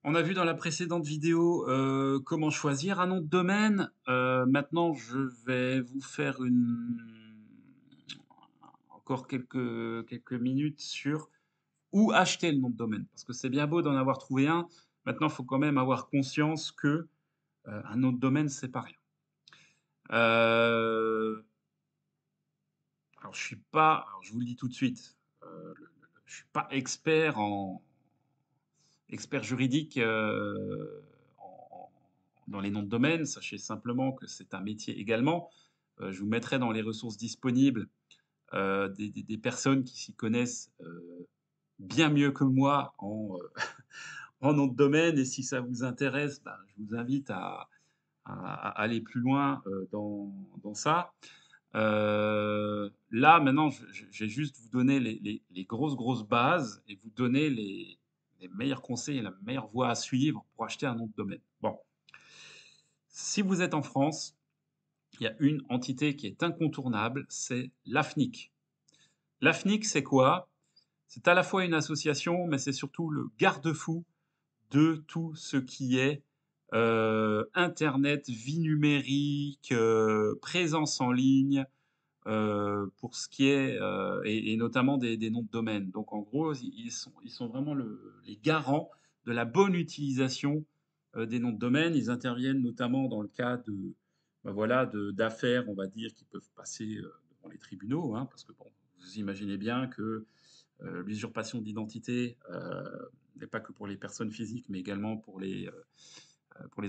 On a vu dans la précédente vidéo, comment choisir un nom de domaine. Maintenant, je vais vous faire encore quelques minutes sur où acheter le nom de domaine. Parce que c'est bien beau d'en avoir trouvé un. Maintenant, il faut quand même avoir conscience que, un nom de domaine, c'est pas rien. Heu, alors je vous le dis tout de suite, je suis pas expert juridique, en dans les noms de domaine. Sachez simplement que c'est un métier également. Je vous mettrai dans les ressources disponibles, des personnes qui s'y connaissent, bien mieux que moi en nom de domaine, et si ça vous intéresse, ben, je vous invite à aller plus loin, dans ça. Là, maintenant, je vais juste vous donner les grosses bases et vous donner les meilleurs conseils et la meilleure voie à suivre pour acheter un nom de domaine. Bon, si vous êtes en France, il y a une entité qui est incontournable, c'est l'AFNIC. L'AFNIC, c'est quoi? C'est à la fois une association, mais c'est surtout le garde-fou de tout ce qui est, internet, vie numérique, présence en ligne, pour ce qui est, et notamment des noms de domaine. Donc en gros, ils sont vraiment les garants de la bonne utilisation, des noms de domaine. Ils interviennent notamment dans le cas de, bah, voilà, d'affaires, on va dire, qui peuvent passer, devant les tribunaux, hein, parce que bon, vous imaginez bien que, l'usurpation d'identité, n'est pas que pour les personnes physiques, mais également pour les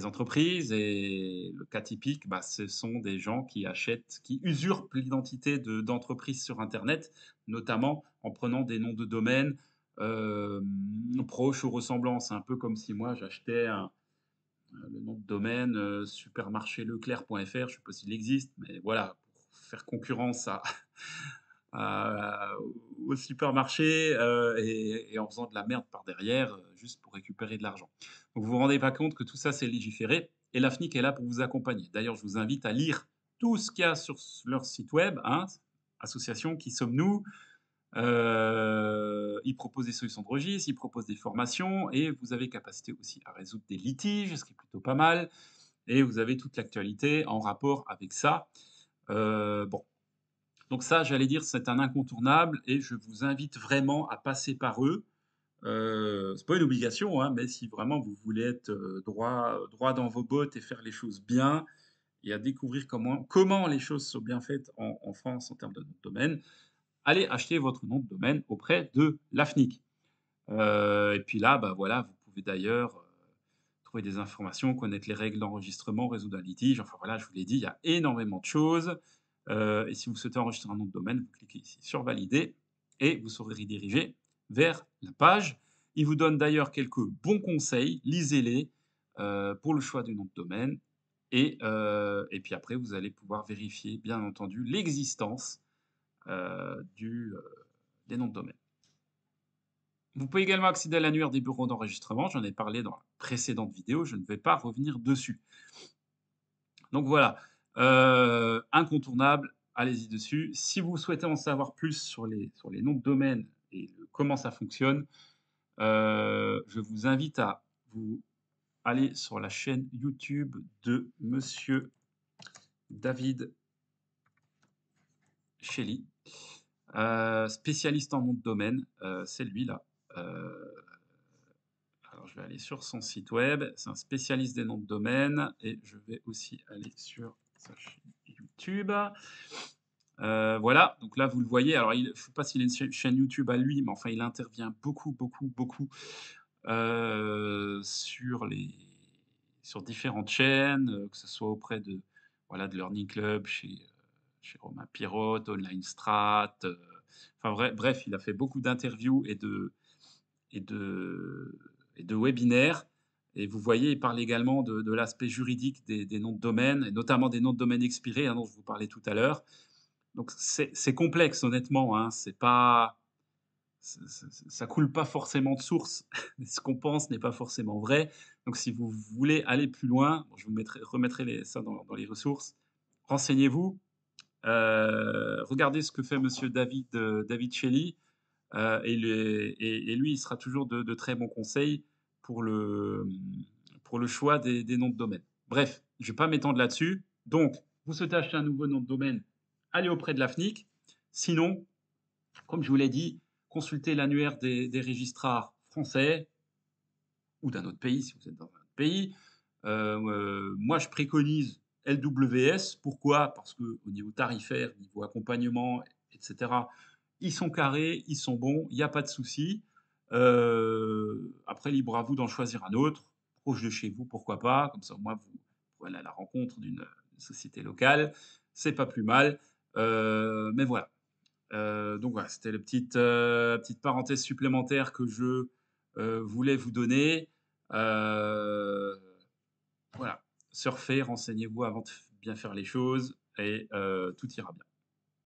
entreprises. Et le cas typique, bah, ce sont des gens qui usurpent l'identité d'entreprises sur internet, notamment en prenant des noms de domaine, proches ou ressemblants. C'est un peu comme si moi j'achetais le nom de domaine, supermarchéleclerc.fr, je ne sais pas s'il existe, mais voilà, pour faire concurrence à au supermarché, et en faisant de la merde par derrière, juste pour récupérer de l'argent. Donc vous vous rendez pas compte que tout ça, c'est légiféré, et l'AFNIC est là pour vous accompagner. D'ailleurs, je vous invite à lire tout ce qu'il y a sur leur site web, hein, association Qui sommes-nous? Ils proposent des solutions de registre, ils proposent des formations, et vous avez capacité aussi à résoudre des litiges, ce qui est plutôt pas mal, et vous avez toute l'actualité en rapport avec ça. Bon, donc ça, j'allais dire, c'est un incontournable, et je vous invite vraiment à passer par eux. C'est pas une obligation, hein, mais si vraiment vous voulez être, droit dans vos bottes et faire les choses bien, et à découvrir comment les choses sont bien faites en France en termes de nom de domaine, allez acheter votre nom de domaine auprès de l'AFNIC. Et puis là, bah, voilà, vous pouvez d'ailleurs, trouver des informations, connaître les règles d'enregistrement, résoudre un litige. Enfin voilà, je vous l'ai dit, il y a énormément de choses. Et si vous souhaitez enregistrer un nom de domaine, vous cliquez ici sur valider et vous serez redirigé vers la page. Il vous donne d'ailleurs quelques bons conseils, lisez-les, pour le choix du nom de domaine, et puis après vous allez pouvoir vérifier, bien entendu, l'existence, des noms de domaine. Vous pouvez également accéder à l'annuaire des bureaux d'enregistrement, j'en ai parlé dans la précédente vidéo, je ne vais pas revenir dessus. Donc voilà, incontournable, allez-y dessus. Si vous souhaitez en savoir plus sur les noms de domaine et comment ça fonctionne, je vous invite à vous aller sur la chaîne YouTube de monsieur David Shelley, spécialiste en nom de domaine, c'est lui là. Heu, alors je vais aller sur son site web, c'est un spécialiste des noms de domaine, et je vais aussi aller sur sa chaîne YouTube. Voilà, donc là, vous le voyez. Alors, je ne sais pas s'il a une chaîne YouTube à lui, mais enfin, il intervient beaucoup, sur sur différentes chaînes, que ce soit auprès de, voilà, de Learning Club, chez Romain Pirotte, Online Strat, enfin bref, il a fait beaucoup d'interviews et de et de webinaires, et vous voyez, il parle également de l'aspect juridique des noms de domaine, et notamment des noms de domaine expirés, hein, dont je vous parlais tout à l'heure. Donc c'est complexe, honnêtement, hein, c'est pas ça coule pas forcément de source. Ce qu'on pense n'est pas forcément vrai. Donc si vous voulez aller plus loin, bon, je vous remettrai ça dans les ressources. Renseignez-vous, regardez ce que fait monsieur David Shelley, et lui, il sera toujours de très bons conseils pour pour le choix des noms de domaine. Bref, je ne vais pas m'étendre là-dessus. Donc, vous souhaitez acheter un nouveau nom de domaine, allez auprès de la FNIC. Sinon, comme je vous l'ai dit, consultez l'annuaire des registrars français ou d'un autre pays si vous êtes dans un autre pays. Moi, je préconise LWS. Pourquoi? Parce qu'au niveau tarifaire, niveau accompagnement, etc., ils sont carrés, ils sont bons, il n'y a pas de souci. Après, libre à vous d'en choisir un autre, proche de chez vous, pourquoi pas. Comme ça, au moins, vous pourrez aller à la rencontre d'une société locale. C'est pas plus mal. Mais voilà. Donc voilà, c'était la petite parenthèse supplémentaire que je voulais vous donner. Heu, voilà, surfez, renseignez-vous avant de bien faire les choses et tout ira bien.